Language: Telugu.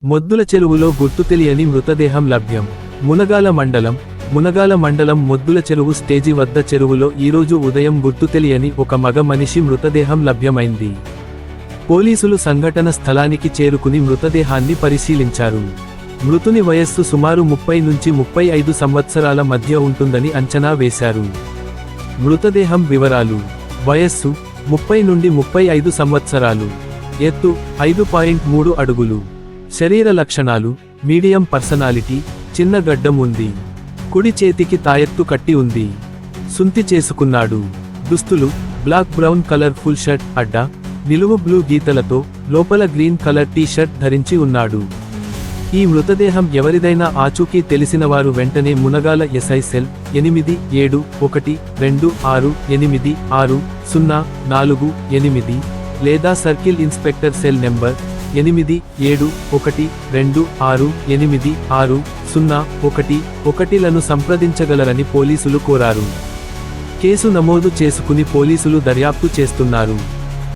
మొద్దుల చెరువులో గుర్తు తెలియని మృతదేహం లభ్యం. మునగాల మండలం మొద్దుల చెరువు స్టేజి వద్ద చెరువులో ఈరోజు ఉదయం గుర్తు తెలియని ఒక మగ మనిషి మృతదేహం లభ్యమైంది. పోలీసులు సంఘటన స్థలానికి చేరుకుని మృతదేహాన్ని పరిశీలించారు. మృతుని వయస్సు సుమారు 30 నుంచి 35 సంవత్సరాల మధ్య ఉంటుందని అంచనా వేశారు. మృతదేహం వివరాలు: వయస్సు 30 నుండి 35 సంవత్సరాలు, ఎత్తు 5.3 అడుగులు. శరీర లక్షణాలు: మీడియం పర్సనాలిటీ, చిన్న గడ్డం ఉంది. కుడి చేతికి తాయెత్తు కట్టి ఉంది. సుంతి చేసుకున్నాడు. దుస్తులు: black brown colour full shirt, అడ్డ నిలువు బ్లూ గీతలతో, లోపల గ్రీన్ కలర్ టీ షర్ట్ ధరించి ఉన్నాడు. ఈ మృతదేహం ఎవరిదైనా ఆచూకీ తెలిసినవారు వెంటనే మునగాల ఎస్ఐ సెల్ 8712686048 లేదా సర్కిల్ ఇన్స్పెక్టర్ సెల్ నెంబర్ 8712686011లను సంప్రదించగలరని పోలీసులు కోరారు. కేసు నమోదు చేసుకుని పోలీసులు దర్యాప్తు చేస్తున్నారు.